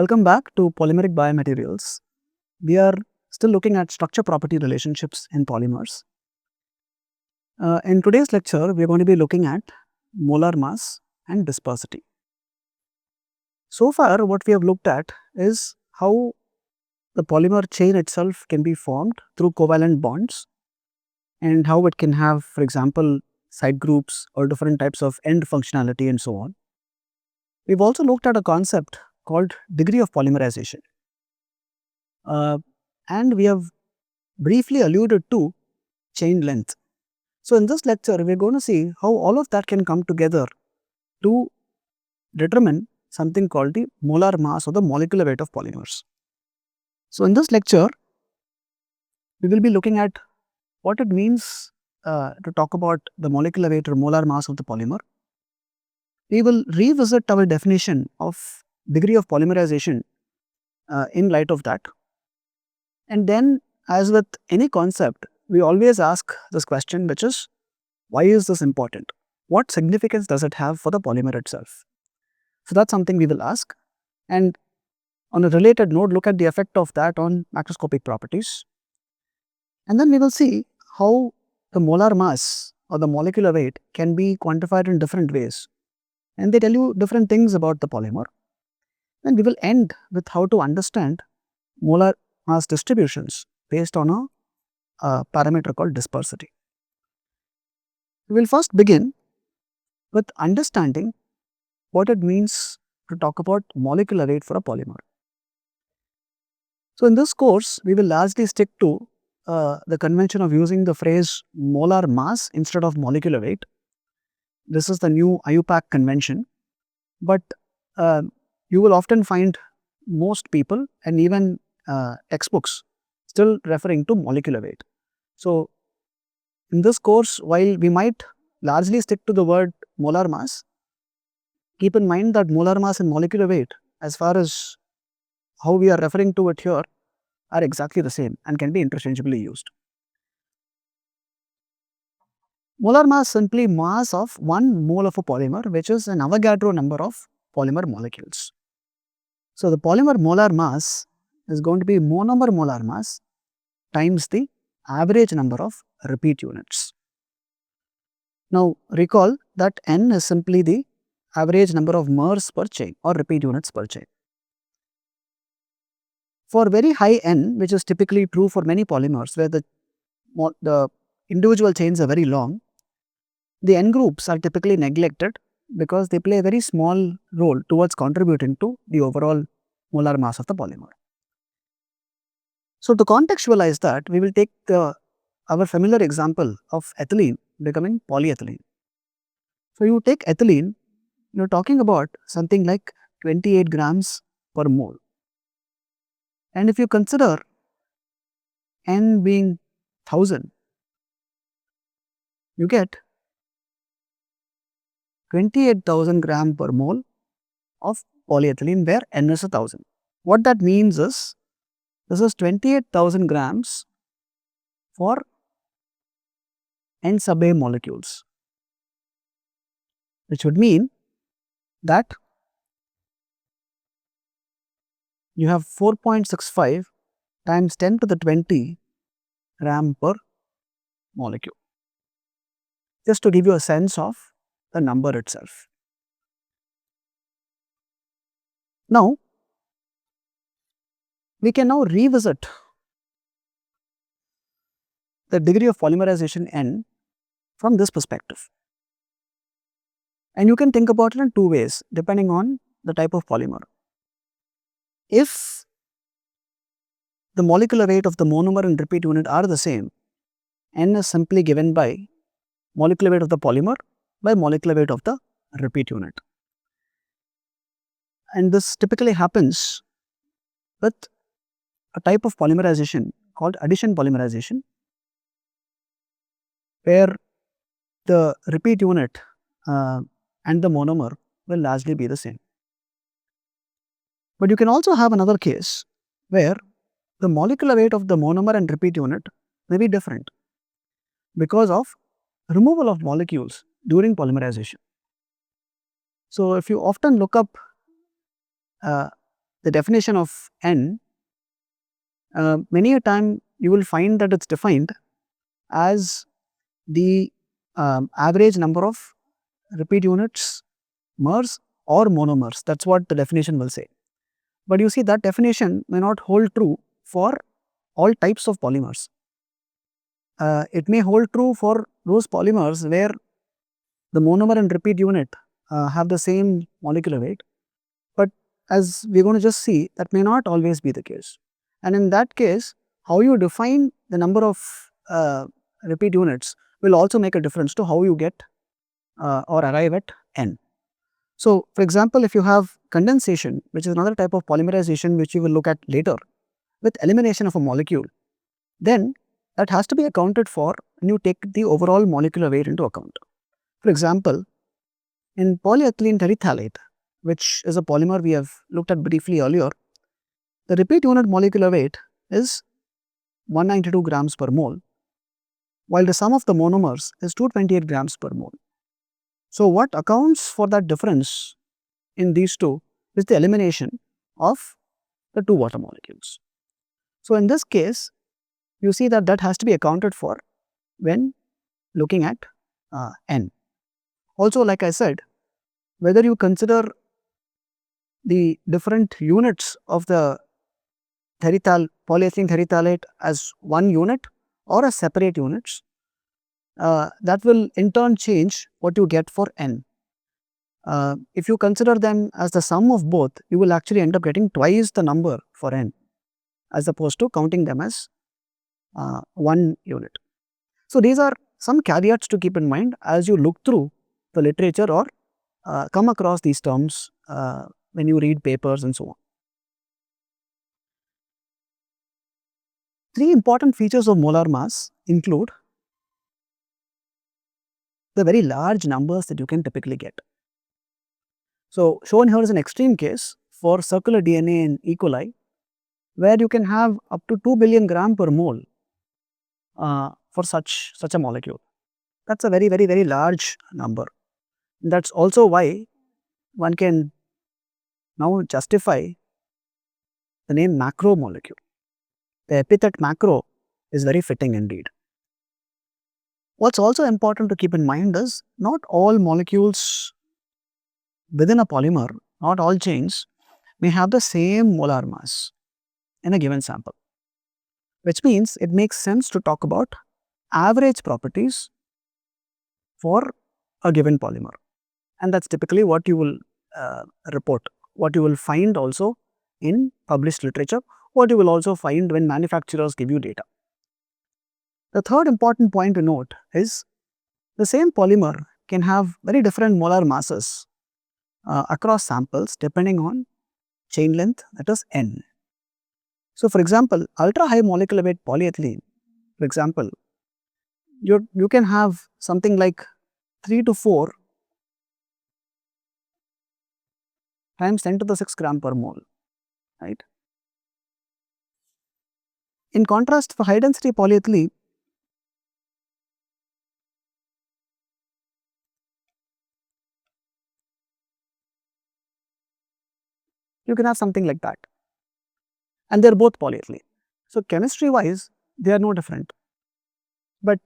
Welcome back to Polymeric Biomaterials. We are still looking at structure property relationships in polymers. In today's lecture, we are going to be looking at molar mass and dispersity. So far, what we have looked at is how the polymer chain itself can be formed through covalent bonds and how it can have, for example, side groups or different types of end functionality and so on. We've also looked at a concept called degree of polymerization. And we have briefly alluded to chain length. So, in this lecture, we are going to see how all of that can come together to determine something called the molar mass or the molecular weight of polymers. So, in this lecture, we will be looking at what it means to talk about the molecular weight or molar mass of the polymer. We will revisit our definition of degree of polymerization in light of that. And then, as with any concept, we always ask this question, which is, why is this important? What significance does it have for the polymer itself? So, that's something we will ask. And on a related note, look at the effect of that on macroscopic properties. And then we will see how the molar mass or the molecular weight can be quantified in different ways. And they tell you different things about the polymer. And we will end with how to understand molar mass distributions based on a parameter called dispersity. We will first begin with understanding what it means to talk about molecular weight for a polymer. So, in this course, we will largely stick to the convention of using the phrase molar mass instead of molecular weight. This is the new IUPAC convention, but you will often find most people and even textbooks still referring to molecular weight. So, in this course, while we might largely stick to the word molar mass, keep in mind that molar mass and molecular weight, as far as how we are referring to it here, are exactly the same and can be interchangeably used. Molar mass simply mass of 1 mole of a polymer, which is an Avogadro number of polymer molecules. So, the polymer molar mass is going to be monomer molar mass times the average number of repeat units. Now, recall that N is simply the average number of mers per chain or repeat units per chain. For very high N, which is typically true for many polymers where the individual chains are very long, the N groups are typically neglected because they play a very small role towards contributing to the overall molar mass of the polymer. So, to contextualize that, we will take our familiar example of ethylene becoming polyethylene. So, you take ethylene, you are talking about something like 28 grams per mole. And if you consider N being 1000, you get 28,000 gram per mole of polyethylene where N is 1000. What that means is, this is 28,000 grams for N sub A molecules, which would mean that you have 4.65 times 10 to the 20 gram per molecule, just to give you a sense of the number itself. Now, we can now revisit the degree of polymerization N from this perspective. And you can think about it in two ways depending on the type of polymer. If the molecular weight of the monomer and repeat unit are the same, N is simply given by molecular weight of the polymer by molecular weight of the repeat unit. And this typically happens with a type of polymerization called addition polymerization, where the repeat unit and the monomer will largely be the same. But you can also have another case where the molecular weight of the monomer and repeat unit may be different because of removal of molecules during polymerization. So, if you often look up the definition of N, many a time you will find that it's defined as the average number of repeat units, mers or monomers. That's what the definition will say. But you see, that definition may not hold true for all types of polymers. It may hold true for those polymers where the monomer and repeat unit have the same molecular weight, but as we are going to just see, that may not always be the case. And in that case, how you define the number of repeat units will also make a difference to how you get or arrive at N. So, for example, if you have condensation, which is another type of polymerization which we will look at later, with elimination of a molecule, then that has to be accounted for when you take the overall molecular weight into account. For example, in polyethylene terephthalate, which is a polymer we have looked at briefly earlier, the repeat unit molecular weight is 192 grams per mole, while the sum of the monomers is 228 grams per mole. So, what accounts for that difference in these two is the elimination of the two water molecules. So, in this case, you see that has to be accounted for when looking at N. Also, like I said, whether you consider the different units of the polyethylene terephthalate as one unit or as separate units, that will in turn change what you get for N. If you consider them as the sum of both, you will actually end up getting twice the number for N as opposed to counting them as one unit. So, these are some caveats to keep in mind as you look through the literature or come across these terms when you read papers and so on. Three important features of molar mass include the very large numbers that you can typically get. So, shown here is an extreme case for circular DNA in E. coli, where you can have up to 2 billion gram per mole for such a molecule. That is a very large number. That is also why one can now justify the name macromolecule. The epithet macro is very fitting indeed. What is also important to keep in mind is not all molecules within a polymer, not all chains may have the same molar mass in a given sample, which means it makes sense to talk about average properties for a given polymer, and that is typically what you will report, what you will find also in published literature, what you will also find when manufacturers give you data. The third important point to note is the same polymer can have very different molar masses across samples depending on chain length, that is N. So, for example, ultra high molecular weight polyethylene, for example, you can have something like 3 to 4 times 10 to the 6 gram per mole, right. In contrast, for high density polyethylene, you can have something like that, and they are both polyethylene. So, chemistry wise they are no different, but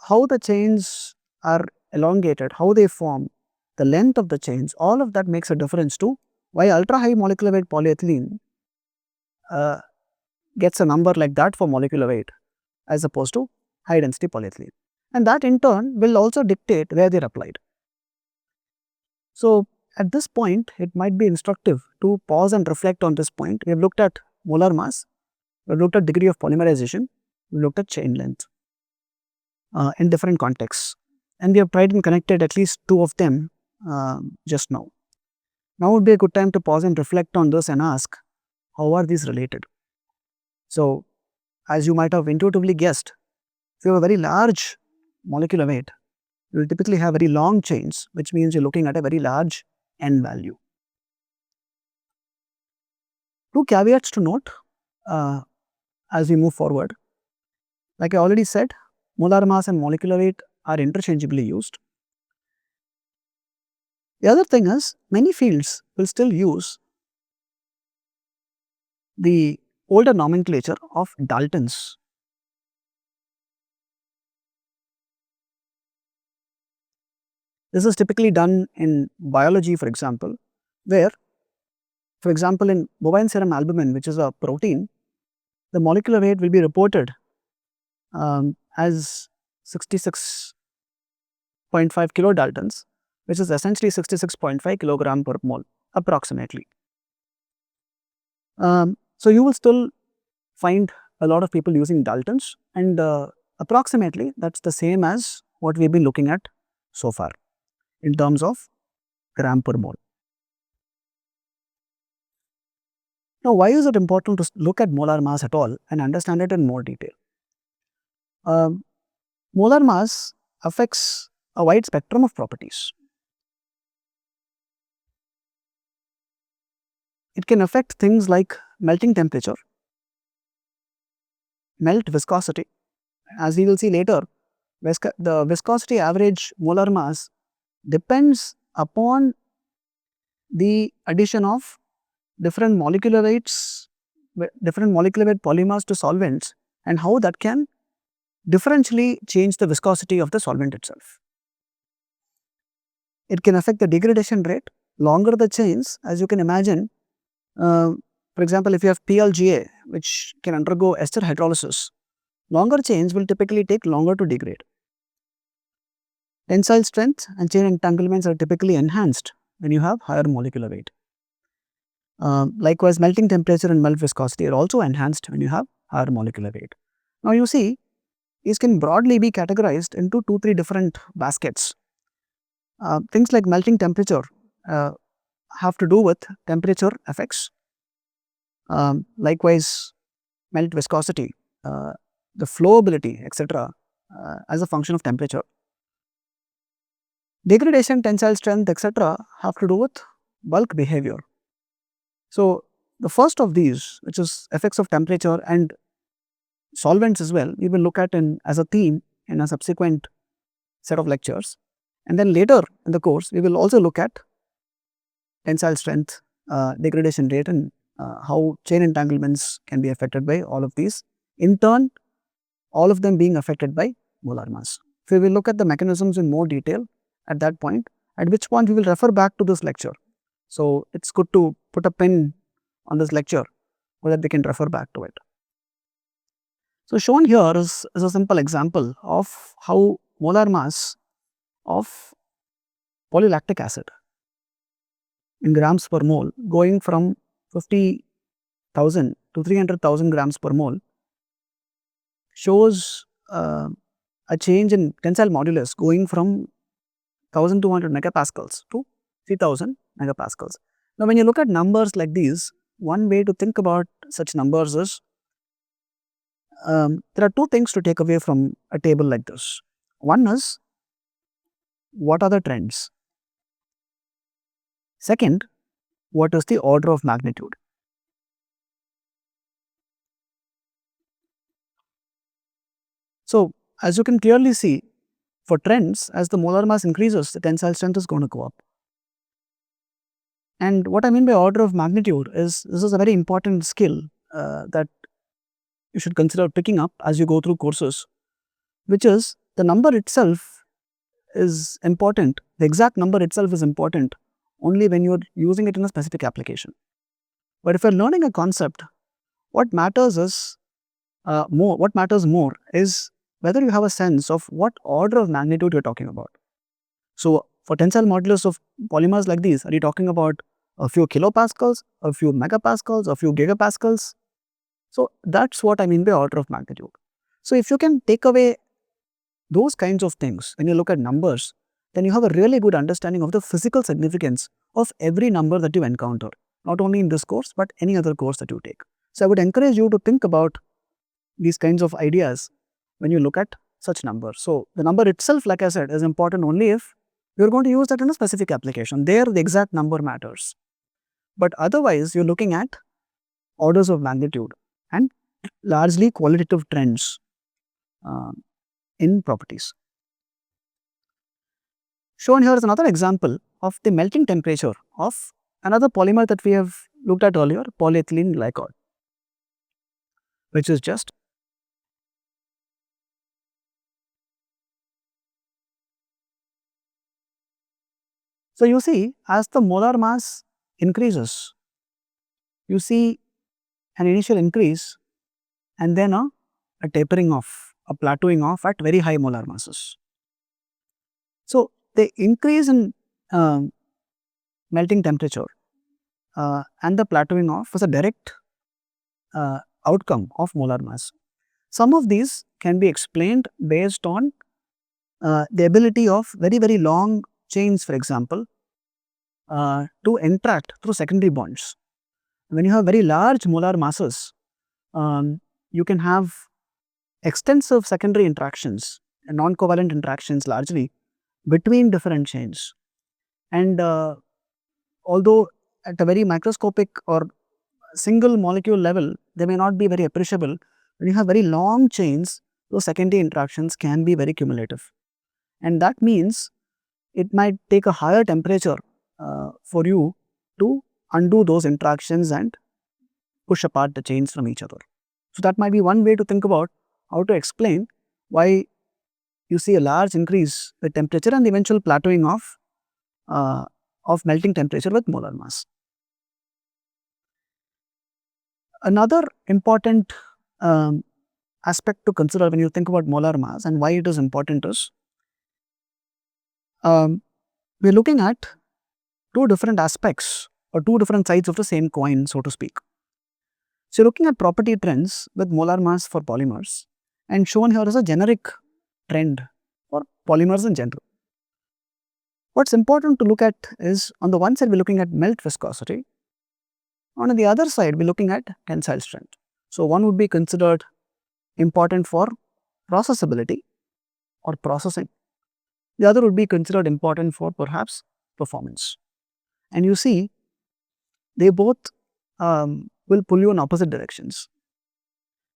how the chains are elongated, how they form, the length of the chains, all of that makes a difference to why ultra high molecular weight polyethylene gets a number like that for molecular weight as opposed to high density polyethylene, and that in turn will also dictate where they are applied. So, at this point it might be instructive to pause and reflect on this point. We have looked at molar mass, we have looked at degree of polymerization, we looked at chain length in different contexts, and we have tried and connected at least two of them just now. Now would be a good time to pause and reflect on this and ask, how are these related? So, as you might have intuitively guessed, if you have a very large molecular weight, you will typically have very long chains, which means you are looking at a very large N value. Two caveats to note as we move forward. Like I already said, molar mass and molecular weight are interchangeably used. The other thing is, many fields will still use the older nomenclature of Daltons. This is typically done in biology, for example, where, for example, in bovine serum albumin, which is a protein, the molecular weight will be reported as 66.5 kilodaltons, which is essentially 66.5 kilogram per mole approximately. So, you will still find a lot of people using Daltons, and approximately that is the same as what we have been looking at so far in terms of gram per mole. Now, why is it important to look at molar mass at all and understand it in more detail? Molar mass affects a wide spectrum of properties. It can affect things like melting temperature, melt viscosity. As we will see later, the viscosity average molar mass depends upon the addition of different molecular weights, different molecular weight polymers to solvents, and how that can differentially change the viscosity of the solvent itself. It can affect the degradation rate. Longer the chains, as you can imagine, for example, if you have PLGA, which can undergo ester hydrolysis, longer chains will typically take longer to degrade. Tensile strength and chain entanglements are typically enhanced when you have higher molecular weight. Likewise, melting temperature and melt viscosity are also enhanced when you have higher molecular weight. Now, you see, these can broadly be categorized into 2-3 different baskets. Things like melting temperature have to do with temperature effects. Likewise, melt viscosity, the flowability, etc., as a function of temperature. Degradation, tensile strength, etc., have to do with bulk behavior. So, the first of these, which is effects of temperature and solvents as well, we will look at as a theme in a subsequent set of lectures. And then later in the course, we will also look at tensile strength, degradation rate, and how chain entanglements can be affected by all of these. In turn, all of them being affected by molar mass. So, we will look at the mechanisms in more detail at that point, at which point we will refer back to this lecture. So, it is good to put a pin on this lecture so that we can refer back to it. So, shown here is a simple example of how molar mass of polylactic acid in grams per mole going from 50,000 to 300,000 grams per mole shows a change in tensile modulus going from 1200 megapascals to 3000 megapascals. Now, when you look at numbers like these, one way to think about such numbers is, there are two things to take away from a table like this. One is, what are the trends? Second, what is the order of magnitude? So, as you can clearly see, for trends, as the molar mass increases, the tensile strength is going to go up. And what I mean by order of magnitude is, this is a very important skill that you should consider picking up as you go through courses, which is the number itself is important, the exact number itself is important only when you are using it in a specific application. But if you are learning a concept, what matters is what matters more is whether you have a sense of what order of magnitude you are talking about. So, for tensile modulus of polymers like these, are you talking about a few kilopascals, a few megapascals, a few gigapascals? So, that is what I mean by order of magnitude. So, if you can take away those kinds of things when you look at numbers, then you have a really good understanding of the physical significance of every number that you encounter, not only in this course, but any other course that you take. So, I would encourage you to think about these kinds of ideas when you look at such numbers. So, the number itself, like I said, is important only if you are going to use that in a specific application. There, the exact number matters. But otherwise, you are looking at orders of magnitude and largely qualitative trends in properties. Shown here is another example of the melting temperature of another polymer that we have looked at earlier, polyethylene glycol. which is just so you see as the molar mass increases, you see an initial increase and then a tapering off, a plateauing off at very high molar masses. So, the increase in melting temperature and the plateauing off was a direct outcome of molar mass. Some of these can be explained based on the ability of very long chains, for example, to interact through secondary bonds. When you have very large molar masses, you can have extensive secondary interactions and non-covalent interactions largely between different chains. And although at a very macroscopic or single molecule level, they may not be very appreciable. When you have very long chains, those secondary interactions can be very cumulative. And that means it might take a higher temperature for you to undo those interactions and push apart the chains from each other. So, that might be one way to think about how to explain why you see a large increase with temperature and the eventual plateauing of melting temperature with molar mass. Another important aspect to consider when you think about molar mass and why it is important is we are looking at two different aspects or two different sides of the same coin, so to speak. So, you are looking at property trends with molar mass for polymers, and shown here is a generic trend for polymers in general. What is important to look at is, on the one side we are looking at melt viscosity, on the other side we are looking at tensile strength. So, one would be considered important for processability or processing, the other would be considered important for perhaps performance. And you see they both will pull you in opposite directions.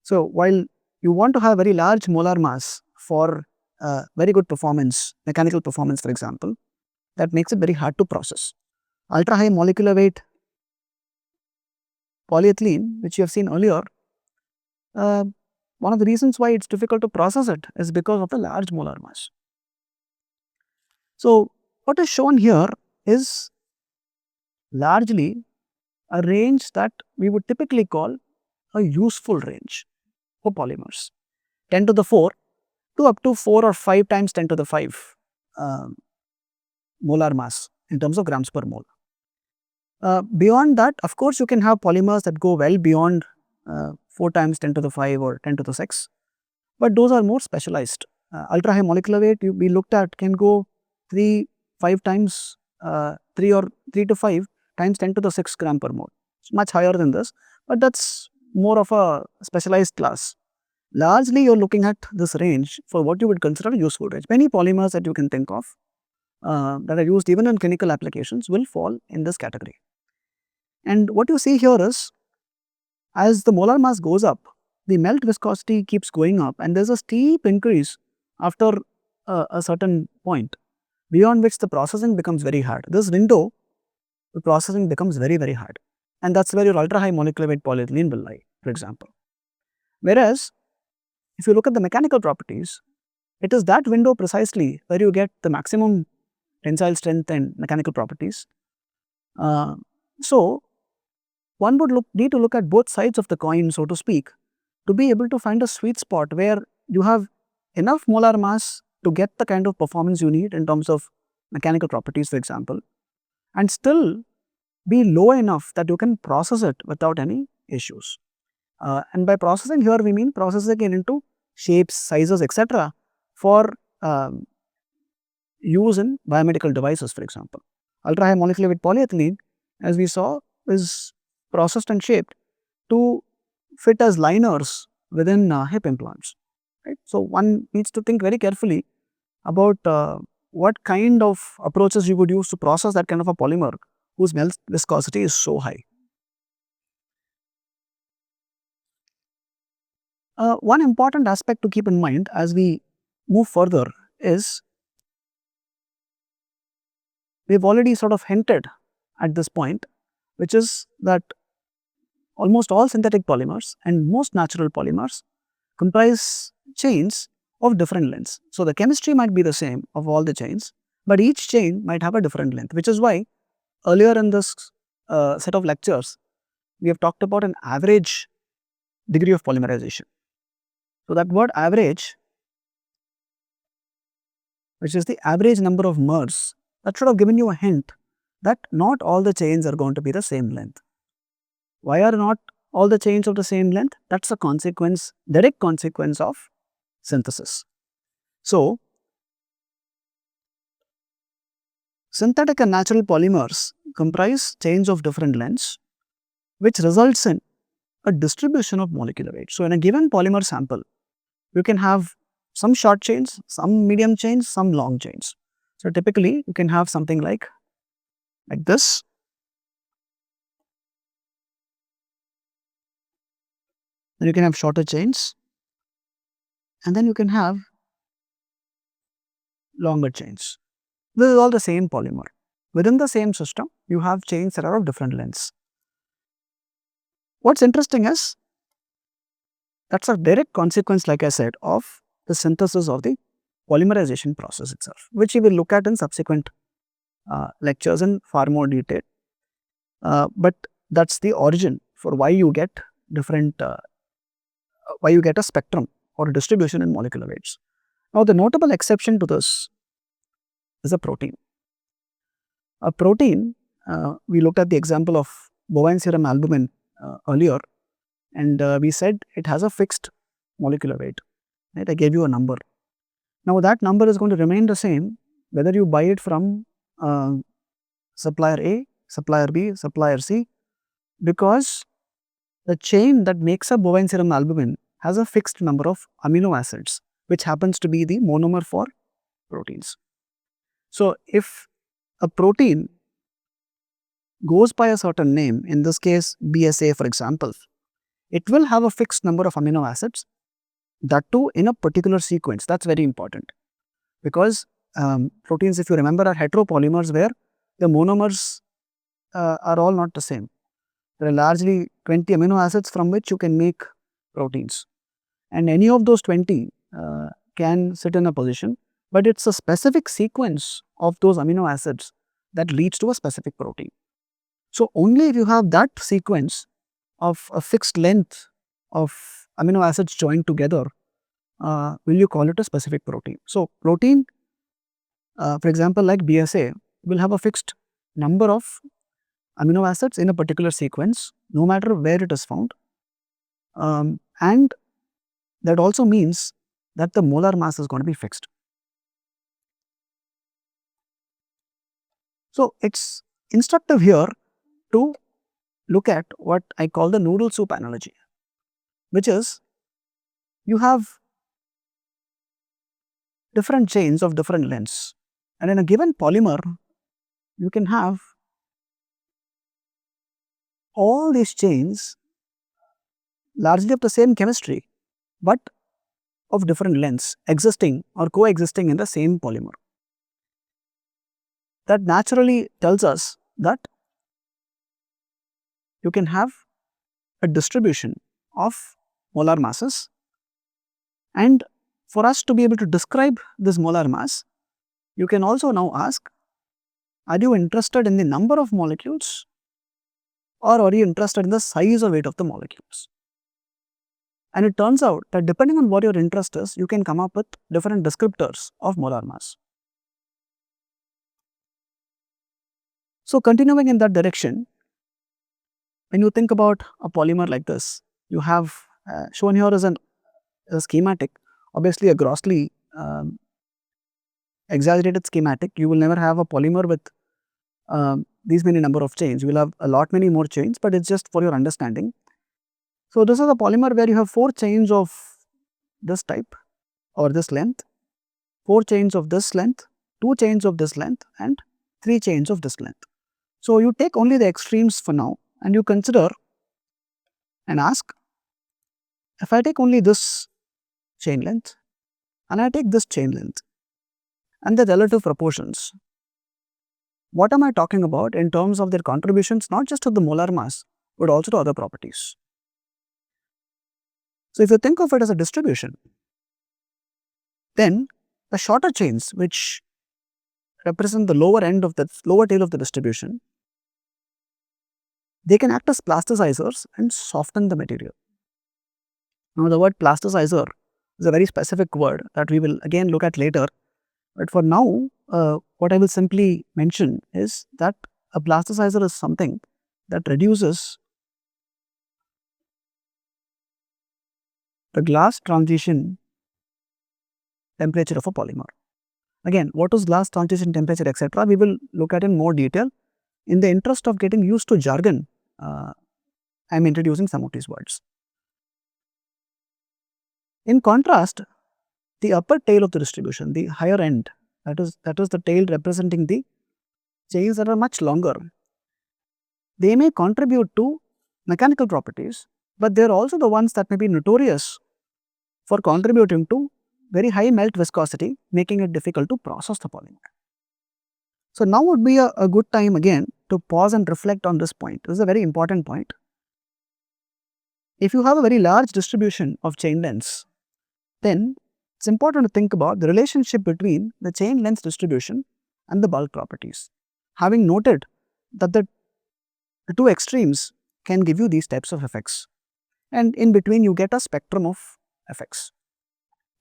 So, while you want to have very large molar mass for very good performance, mechanical performance for example, that makes it very hard to process. Ultra high molecular weight polyethylene, which you have seen earlier, one of the reasons why it is difficult to process it is because of the large molar mass. So, what is shown here is largely a range that we would typically call a useful range for polymers, 10 to the 4 to up to 4 or 5 times 10 to the 5 molar mass in terms of grams per mole. Beyond that, of course, you can have polymers that go well beyond 4 times 10 to the 5 or 10 to the 6, but those are more specialized. Ultra high molecular weight we looked at can go 3 times 3 to 5 times 10 to the 6 gram per mole. It's much higher than this, but that is more of a specialized class. Largely you are looking at this range for what you would consider a useful range. Many polymers that you can think of that are used even in clinical applications will fall in this category. And what you see here is, as the molar mass goes up, the melt viscosity keeps going up and there is a steep increase after a certain point, beyond which the processing becomes very hard. This window, the processing becomes very hard, and that is where your ultra high molecular weight polyethylene will lie, for example. Whereas, if you look at the mechanical properties, it is that window precisely where you get the maximum tensile strength and mechanical properties. So, one would need to look at both sides of the coin, so to speak, to be able to find a sweet spot where you have enough molar mass to get the kind of performance you need in terms of mechanical properties, for example, and still be low enough that you can process it without any issues. And by processing here we mean processing it into shapes, sizes, etc. for use in biomedical devices, for example. Ultra high molecular weight polyethylene, as we saw, is processed and shaped to fit as liners within hip implants. Right? So, one needs to think very carefully about what kind of approaches you would use to process that kind of a polymer whose melt viscosity is so high. One important aspect to keep in mind as we move further is, we have already sort of hinted at this point, which is that almost all synthetic polymers and most natural polymers comprise chains of different lengths. So, the chemistry might be the same of all the chains, but each chain might have a different length, which is why earlier in this set of lectures, we have talked about an average degree of polymerization. So, that word average, which is the average number of mers, that should have given you a hint that not all the chains are going to be the same length. Why are not all the chains of the same length? That is a consequence, direct consequence of synthesis. So, synthetic and natural polymers comprise chains of different lengths, which results in a distribution of molecular weight. So, in a given polymer sample, you can have some short chains, some medium chains, some long chains. So, typically you can have something like this. Then you can have shorter chains, and then you can have longer chains. This is all the same polymer. Within the same system, you have chains that are of different lengths. What's interesting is that's a direct consequence, like I said, of the synthesis of the polymerization process itself, which we will look at in subsequent lectures in far more detail. But that's the origin for why you get different, why you get a spectrum or a distribution in molecular weights. Now, the notable exception to this is a protein. A protein, we looked at the example of bovine serum albumin earlier, and we said it has a fixed molecular weight. Right? I gave you a number. Now, that number is going to remain the same whether you buy it from supplier A, supplier B, supplier C, because the chain that makes up bovine serum albumin has a fixed number of amino acids, which happens to be the monomer for proteins. So, if a protein goes by a certain name, in this case BSA for example, it will have a fixed number of amino acids, that too in a particular sequence. That is very important, because proteins, if you remember, are heteropolymers where the monomers are all not the same. There are largely 20 amino acids from which you can make proteins, and any of those 20 can sit in a position, but it is a specific sequence of those amino acids that leads to a specific protein. So, only if you have that sequence of a fixed length of amino acids joined together will you call it a specific protein. So, protein for example like BSA will have a fixed number of amino acids in a particular sequence no matter where it is found, and that also means that the molar mass is going to be fixed. So, it is instructive here to look at what I call the noodle soup analogy, which is you have different chains of different lengths, and in a given polymer you can have all these chains largely of the same chemistry, but of different lengths existing or coexisting in the same polymer. That naturally tells us that you can have a distribution of molar masses, and for us to be able to describe this molar mass, you can also now ask, are you interested in the number of molecules or are you interested in the size or weight of the molecules? And it turns out that depending on what your interest is, you can come up with different descriptors of molar mass. So, continuing in that direction, when you think about a polymer like this, you have shown here as a schematic, obviously a grossly exaggerated schematic. You will never have a polymer with these many number of chains. You will have a lot many more chains, but it is just for your understanding. So, this is a polymer where you have 4 chains of this type or this length, 4 chains of this length, 2 chains of this length and 3 chains of this length. So, you take only the extremes for now and you consider and ask, if I take only this chain length and I take this chain length and the relative proportions, what am I talking about in terms of their contributions not just to the molar mass but also to other properties. So, if you think of it as a distribution, then the shorter chains which represent the lower end of the lower tail of the distribution, they can act as plasticizers and soften the material. Now, the word plasticizer is a very specific word that we will again look at later, but for now what I will simply mention is that a plasticizer is something that reduces the glass transition temperature of a polymer. Again, what is glass transition temperature, etc., we will look at in more detail. In the interest of getting used to jargon, I am introducing some of these words. In contrast, the upper tail of the distribution, the higher end, that is the tail representing the chains that are much longer, they may contribute to mechanical properties, but they are also the ones that may be notorious for contributing to very high melt viscosity, making it difficult to process the polymer. So, now would be a good time again to pause and reflect on this point. This is a very important point. If you have a very large distribution of chain lengths, then it is important to think about the relationship between the chain length distribution and the bulk properties. Having noted that the two extremes can give you these types of effects, and in between you get a spectrum of effects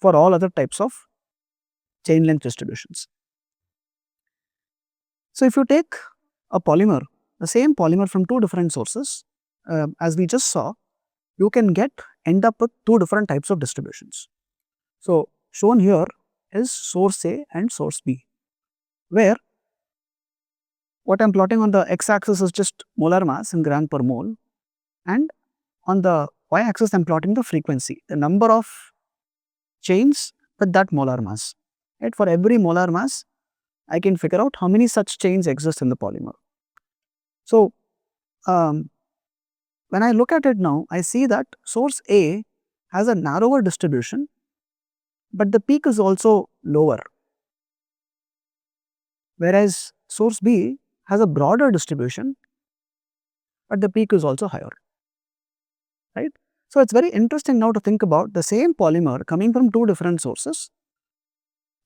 for all other types of chain length distributions. So, if you take a polymer, the same polymer from two different sources, as we just saw, you can end up with two different types of distributions. So, shown here is source A and source B, where what I am plotting on the x-axis is just molar mass in gram per mole, and on the y-axis I am plotting the frequency, the number of chains with that molar mass. Right? For every molar mass, I can figure out how many such chains exist in the polymer. So, when I look at it now, I see that source A has a narrower distribution, but the peak is also lower, whereas source B has a broader distribution, but the peak is also higher. Right? So, it is very interesting now to think about the same polymer coming from two different sources,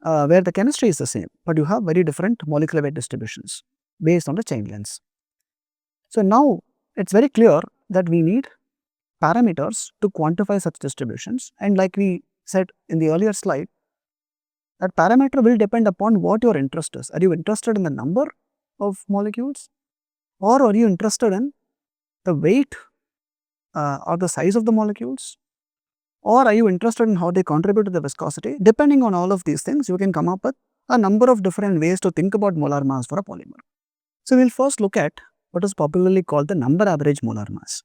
where the chemistry is the same, but you have very different molecular weight distributions based on the chain lengths. So, now it is very clear that we need parameters to quantify such distributions, and like we said in the earlier slide, that parameter will depend upon what your interest is. Are you interested in the number of molecules, or are you interested in the weight or the size of the molecules, or are you interested in how they contribute to the viscosity? Depending on all of these things, you can come up with a number of different ways to think about molar mass for a polymer. So, we will first look at what is popularly called the number average molar mass.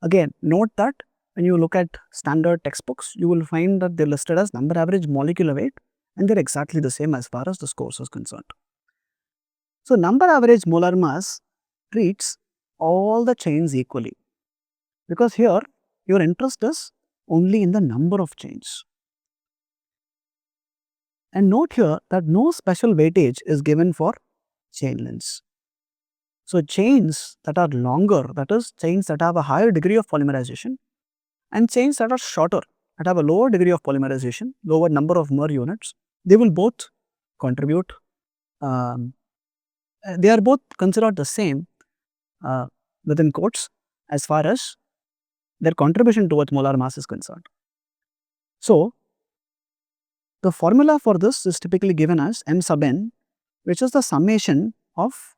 Again, note that when you look at standard textbooks, you will find that they are listed as number average molecular weight, and they are exactly the same as far as this course is concerned. So, number average molar mass treats all the chains equally, because here your interest is only in the number of chains. And note here that no special weightage is given for chain lengths. So, chains that are longer, that is chains that have a higher degree of polymerization, and chains that are shorter, that have a lower degree of polymerization, lower number of Mohr units, they will both contribute, they are both considered the same within quotes as far as their contribution towards molar mass is concerned. So, the formula for this is typically given as m sub n, which is the summation of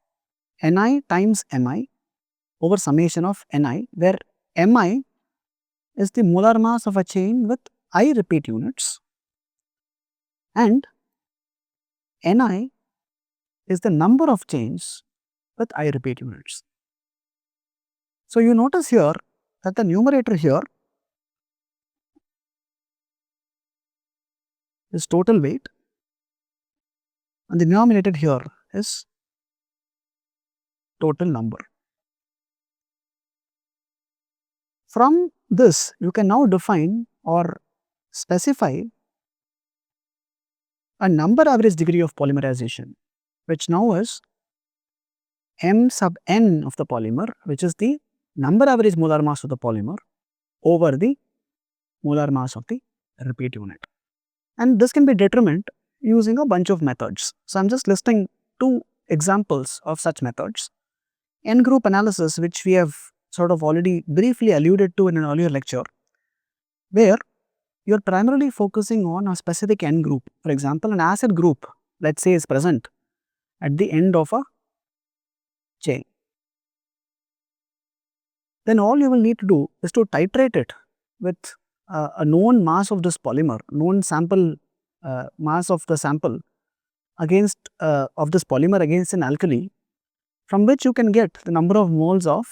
Ni times Mi over summation of Ni, where Mi is the molar mass of a chain with I repeat units, and Ni is the number of chains with I repeat units. So, you notice here that the numerator here is total weight, and the denominator here is total number. From this, you can now define or specify a number average degree of polymerization, which now is m sub n of the polymer, which is the number average molar mass of the polymer over the molar mass of the repeat unit. And this can be determined using a bunch of methods. So, I am just listing 2 examples of such methods. N group analysis, which we have sort of already briefly alluded to in an earlier lecture, where you are primarily focusing on a specific N group. For example, an acid group, let us say, is present at the end of a chain. Then all you will need to do is to titrate it with a known mass of this polymer, known sample mass of the sample against of this polymer against an alkali, from which you can get the number of moles of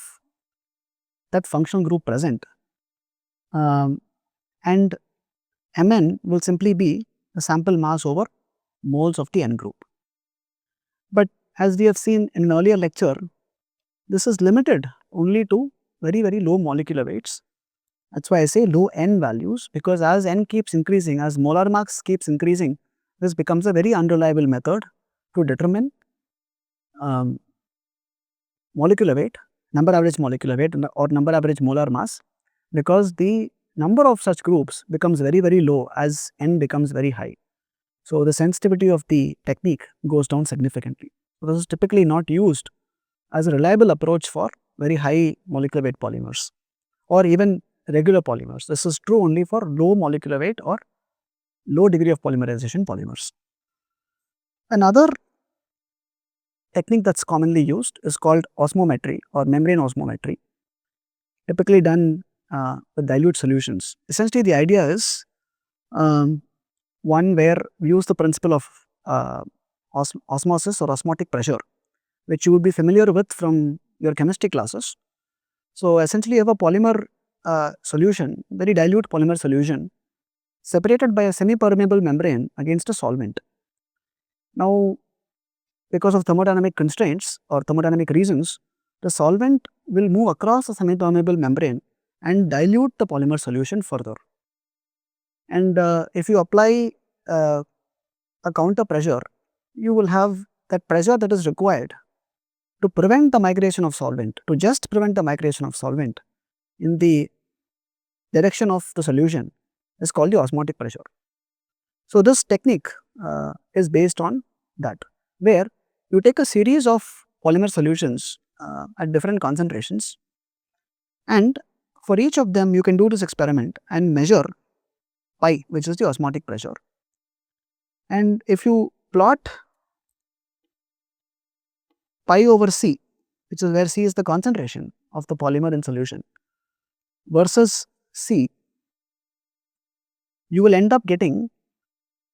that functional group present, and Mn will simply be the sample mass over moles of the N group. But as we have seen in an earlier lecture, this is limited only to very low molecular weights. That is why I say low N values, because as N keeps increasing, as molar mass keeps increasing, this becomes a very unreliable method to determine molecular weight, number average molecular weight or number average molar mass, because the number of such groups becomes very low as N becomes very high. So, the sensitivity of the technique goes down significantly. So, this is typically not used as a reliable approach for very high molecular weight polymers or even regular polymers. This is true only for low molecular weight or low degree of polymerization polymers. Another technique that is commonly used is called osmometry or membrane osmometry, typically done with dilute solutions. Essentially, the idea is one where we use the principle of osmosis or osmotic pressure, which you would be familiar with from your chemistry classes. So, essentially you have a polymer solution, very dilute polymer solution, separated by a semi-permeable membrane against a solvent. Now, because of thermodynamic constraints or thermodynamic reasons, the solvent will move across the semi-permeable membrane and dilute the polymer solution further. And if you apply a counter pressure, you will have that pressure that is required to prevent the migration of solvent, to just prevent the migration of solvent in the direction of the solution, is called the osmotic pressure. So, this technique is based on that, where you take a series of polymer solutions at different concentrations, and for each of them you can do this experiment and measure pi, which is the osmotic pressure. And if you plot pi over C, which is where C is the concentration of the polymer in solution, versus C, you will end up getting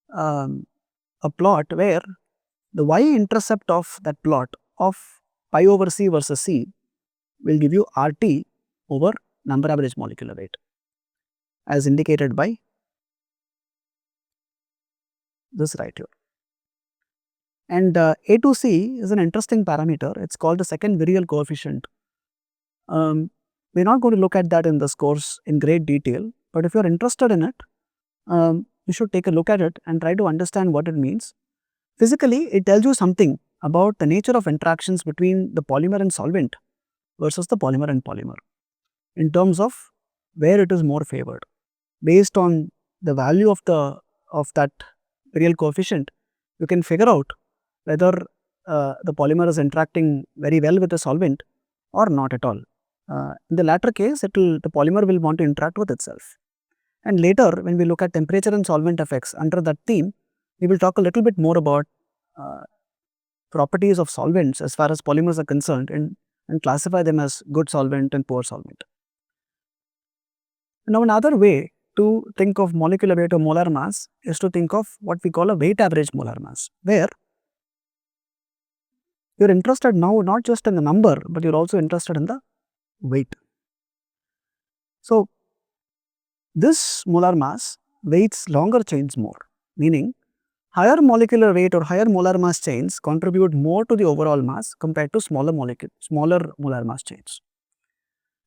a plot where the y-intercept of that plot of pi over C versus C will give you RT over number average molecular weight, as indicated by this right here. And A to C is an interesting parameter. It is called the second virial coefficient. We are not going to look at that in this course in great detail, but if you are interested in it, you should take a look at it and try to understand what it means. Physically, it tells you something about the nature of interactions between the polymer and solvent versus the polymer and polymer in terms of where it is more favored. Based on the value of that virial coefficient, you can figure out whether the polymer is interacting very well with the solvent or not at all. In the latter case, the polymer will want to interact with itself. And later, when we look at temperature and solvent effects under that theme, we will talk a little bit more about properties of solvents as far as polymers are concerned and classify them as good solvent and poor solvent. Now, another way to think of molecular weight or molar mass is to think of what we call a weight average molar mass, where you are interested now not just in the number, but you are also interested in the weight. So, this molar mass weights longer chains more, meaning higher molecular weight or higher molar mass chains contribute more to the overall mass compared to smaller molar mass chains.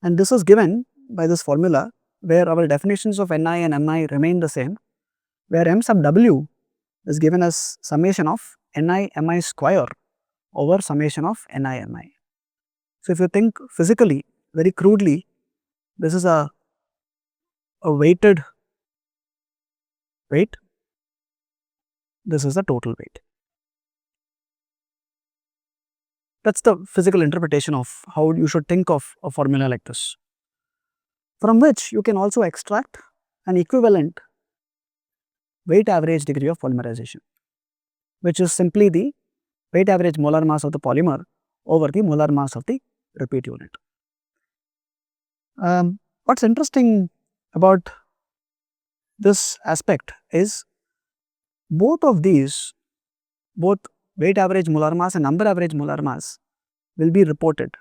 And this is given by this formula where our definitions of Ni and Mi remain the same, where M sub W is given as summation of Ni Mi square over summation of Ni Mi. So, if you think physically, very crudely, this is a weighted weight, this is the total weight. That is the physical interpretation of how you should think of a formula like this, from which you can also extract an equivalent weight average degree of polymerization, which is simply the weight average molar mass of the polymer over the molar mass of the repeat unit. What is interesting about this aspect is both of these, both weight average molar mass and number average molar mass, will be reported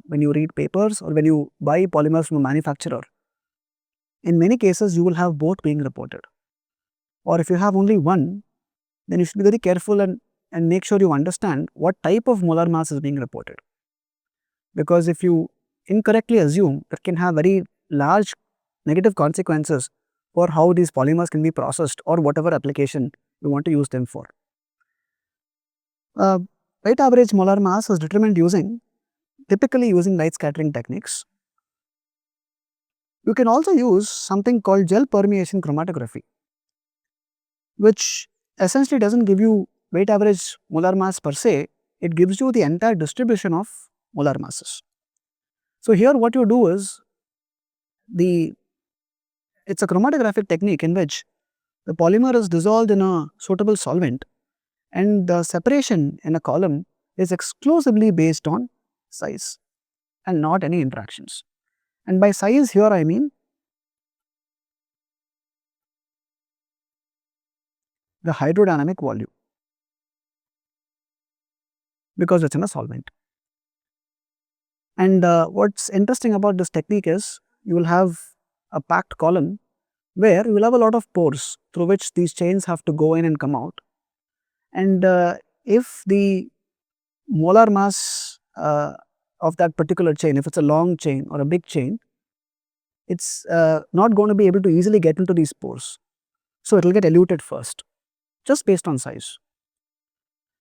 when you read papers or when you buy polymers from a manufacturer. In many cases, you will have both being reported, or if you have only one, then you should be very careful and make sure you understand what type of molar mass is being reported, because if you incorrectly assume, that can have very large negative consequences for how these polymers can be processed or whatever application you want to use them for. Weight average molar mass was determined typically using light scattering techniques. You can also use something called gel permeation chromatography, which essentially does not give you weight average molar mass per se, it gives you the entire distribution of molar masses. So, here what you do is, it is a chromatographic technique in which the polymer is dissolved in a suitable solvent and the separation in a column is exclusively based on size and not any interactions. And by size here I mean the hydrodynamic volume, because it is in a solvent. And what is interesting about this technique is, you will have a packed column where you will have a lot of pores through which these chains have to go in and come out. And if the molar mass of that particular chain, if it is a long chain or a big chain, it is not going to be able to easily get into these pores. So, it will get eluted first, just based on size.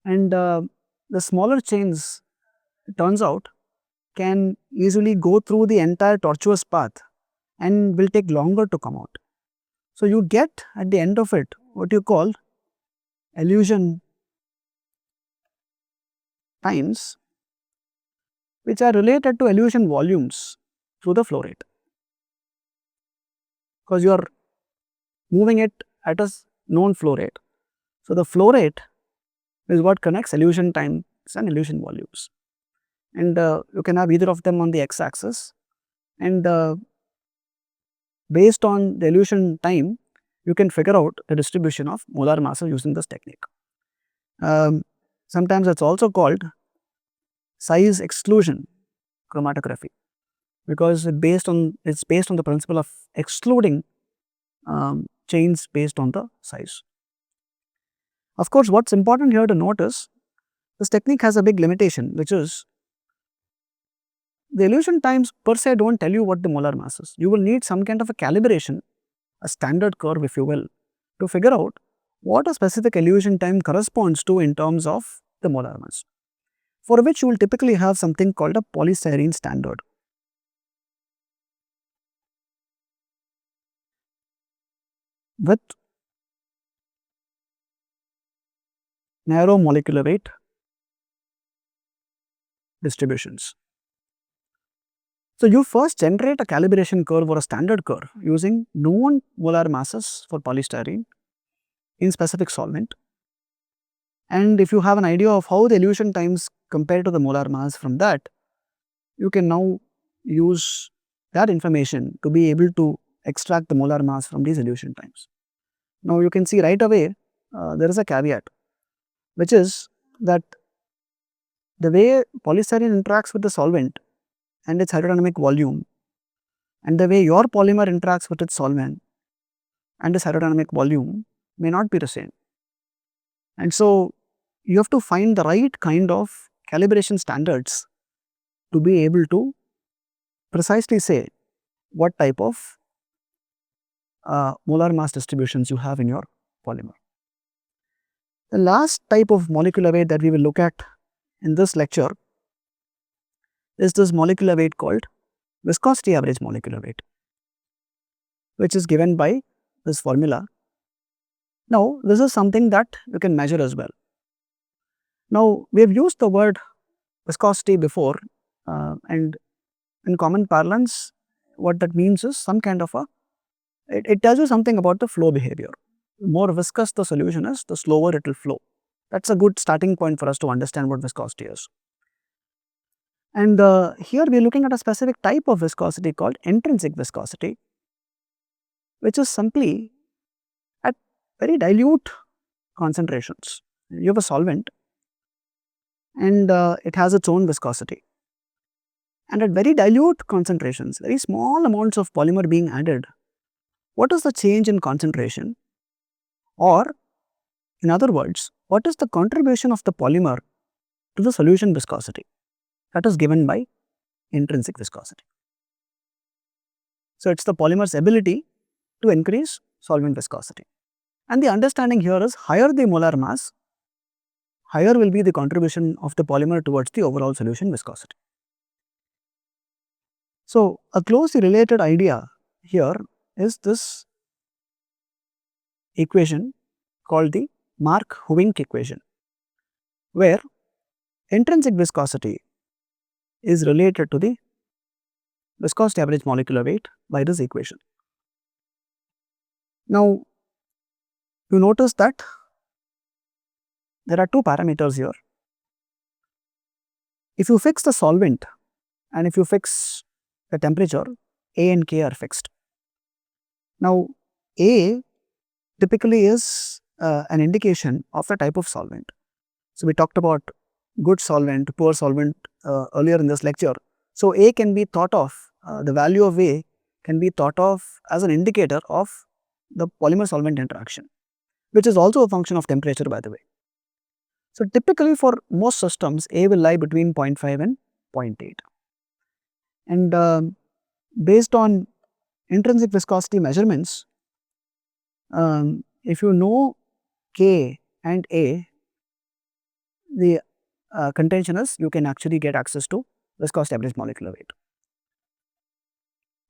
And the smaller chains, it turns out, can easily go through the entire tortuous path and will take longer to come out. So, you get at the end of it what you call elution times, which are related to elution volumes through the flow rate, because you are moving it at a known flow rate. So, the flow rate is what connects elution times and elution volumes, and you can have either of them on the x axis, and based on the elution time you can figure out the distribution of molar masses using this technique. Sometimes it is also called size exclusion chromatography, because it is based on the principle of excluding chains based on the size. Of course, what is important here to note is, this technique has a big limitation, which is the elution times per se do not tell you what the molar mass is. You will need some kind of a calibration, a standard curve if you will, to figure out what a specific elution time corresponds to in terms of the molar mass, for which you will typically have something called a polystyrene standard. With narrow molecular weight distributions. So, you first generate a calibration curve or a standard curve using known molar masses for polystyrene in specific solvent, and if you have an idea of how the elution times compare to the molar mass, from that you can now use that information to be able to extract the molar mass from these elution times. Now, you can see right away there is a caveat, which is that the way polystyrene interacts with the solvent and its hydrodynamic volume, and the way your polymer interacts with its solvent and its hydrodynamic volume may not be the same. And so, you have to find the right kind of calibration standards to be able to precisely say what type of molar mass distributions you have in your polymer. The last type of molecular weight that we will look at in this lecture is this molecular weight called viscosity average molecular weight, which is given by this formula. Now, this is something that you can measure as well. Now, we have used the word viscosity before, and in common parlance, what that means is some kind of it tells you something about the flow behavior. The more viscous the solution is, the slower it will flow. That's a good starting point for us to understand what viscosity is. And here we are looking at a specific type of viscosity called intrinsic viscosity, which is simply at very dilute concentrations. You have a solvent and it has its own viscosity. And at very dilute concentrations, very small amounts of polymer being added, what is the change in concentration? Or in other words, what is the contribution of the polymer to the solution viscosity? That is given by intrinsic viscosity. So, it is the polymer's ability to increase solvent viscosity. And the understanding here is higher the molar mass, higher will be the contribution of the polymer towards the overall solution viscosity. So, a closely related idea here is this equation called the Mark-Huvink equation, where intrinsic viscosity is related to the viscosity average molecular weight by this equation. Now, you notice that there are two parameters here. If you fix the solvent and if you fix the temperature, A and K are fixed. Now, A typically is an indication of the type of solvent. So, we talked about good solvent, poor solvent earlier in this lecture. So, A can be thought of, the value of A can be thought of as an indicator of the polymer solvent interaction, which is also a function of temperature, by the way. So, typically for most systems, A will lie between 0.5 and 0.8. And based on intrinsic viscosity measurements, if you know K and A, the contention is you can actually get access to viscosity average molecular weight.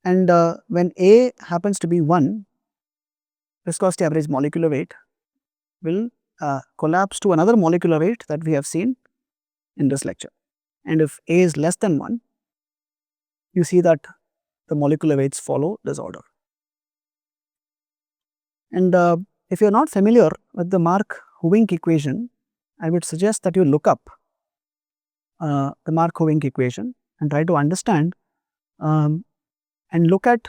And when A happens to be 1, viscosity average molecular weight will collapse to another molecular weight that we have seen in this lecture. And if A is less than 1, you see that the molecular weights follow this order. And if you are not familiar with the Mark-Huvink equation, I would suggest that you look up the Mark-Huvink equation and try to understand and look at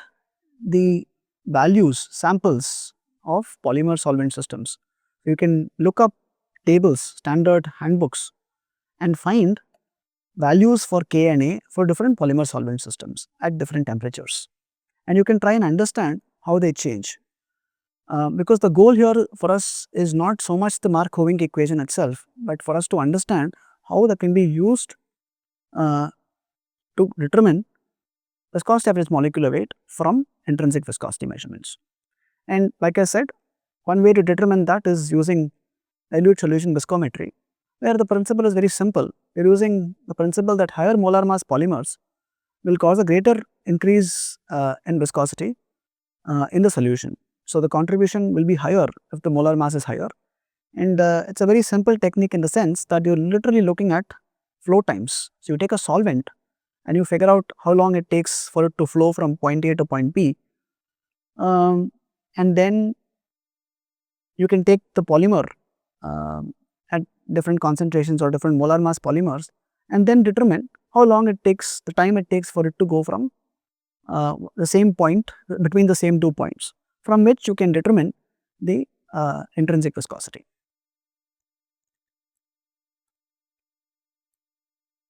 the values, samples of polymer solvent systems. You can look up tables, standard handbooks and find values for K and A for different polymer solvent systems at different temperatures. And you can try and understand how they change. Because the goal here for us is not so much the Mark-Huvink equation itself, but for us to understand how that can be used to determine viscosity average molecular weight from intrinsic viscosity measurements. And like I said, one way to determine that is using dilute solution viscometry, where the principle is very simple. We are using the principle that higher molar mass polymers will cause a greater increase in viscosity in the solution. So, the contribution will be higher if the molar mass is higher, and it is a very simple technique in the sense that you are literally looking at flow times. So, you take a solvent and you figure out how long it takes for it to flow from point A to point B, and then you can take the polymer at different concentrations or different molar mass polymers and then determine how long it takes, the time it takes for it to go from the same point, between the same 2 points, from which you can determine the intrinsic viscosity.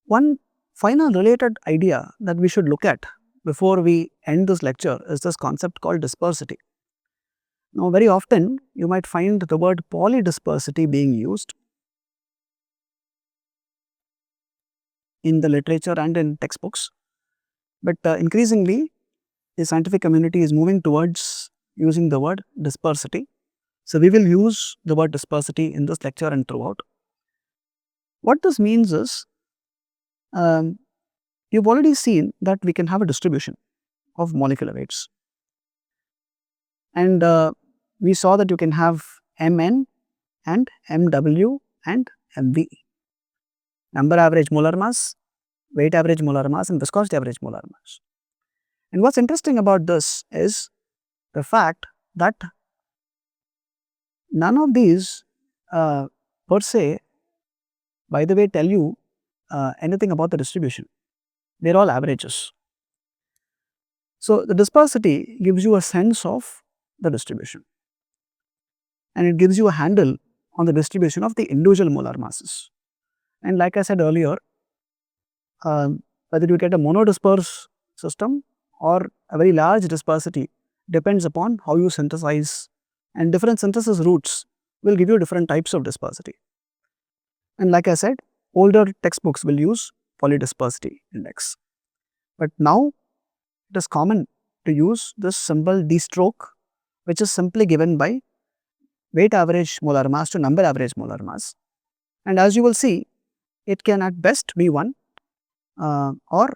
One final related idea that we should look at before we end this lecture is this concept called dispersity. Now, very often you might find the word polydispersity being used in the literature and in textbooks, but increasingly the scientific community is moving towards using the word dispersity. So, we will use the word dispersity in this lecture and throughout. What this means is, you've already seen that we can have a distribution of molecular weights. And we saw that you can have Mn and Mw and Mv. Number average molar mass, weight average molar mass, and viscosity average molar mass. And what's interesting about this is the fact that none of these per se, by the way, tell you anything about the distribution. They are all averages. So, the dispersity gives you a sense of the distribution, and it gives you a handle on the distribution of the individual molar masses. And like I said earlier, whether you get a monodisperse system or a very large dispersity depends upon how you synthesize, and different synthesis routes will give you different types of dispersity. And like I said, older textbooks will use polydispersity index, but now it is common to use this symbol D stroke, which is simply given by weight average molar mass to number average molar mass. And as you will see, it can at best be 1 or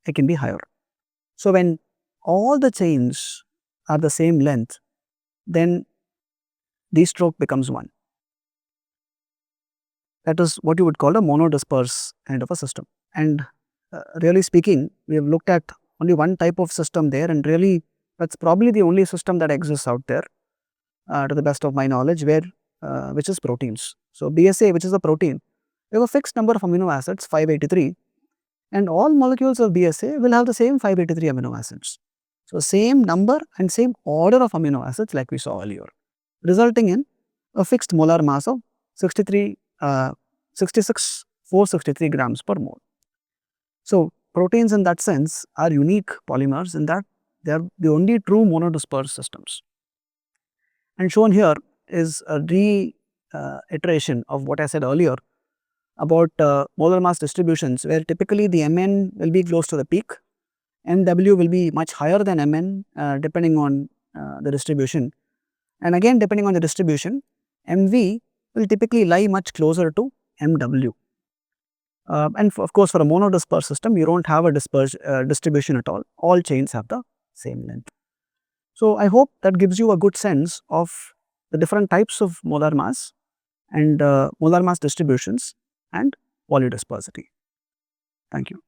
it can be higher. So, when all the chains are the same length, then D stroke becomes 1. That is what you would call a monodisperse kind of a system. And really speaking, we have looked at only one type of system there, and really that's probably the only system that exists out there to the best of my knowledge, where which is proteins. So, BSA, which is a protein, we have a fixed number of amino acids, 583, and all molecules of BSA will have the same 583 amino acids. So, same number and same order of amino acids like we saw earlier, resulting in a fixed molar mass of 66,463 grams per mole. So, proteins in that sense are unique polymers in that they are the only true monodisperse systems. And shown here is a reiteration of what I said earlier about molar mass distributions, where typically the Mn will be close to the peak, Mw will be much higher than Mn depending on the distribution, and again depending on the distribution, Mv will typically lie much closer to Mw. And of course, for a monodisperse system, you do not have a distribution at all chains have the same length. So, I hope that gives you a good sense of the different types of molar mass and molar mass distributions and polydispersity. Thank you.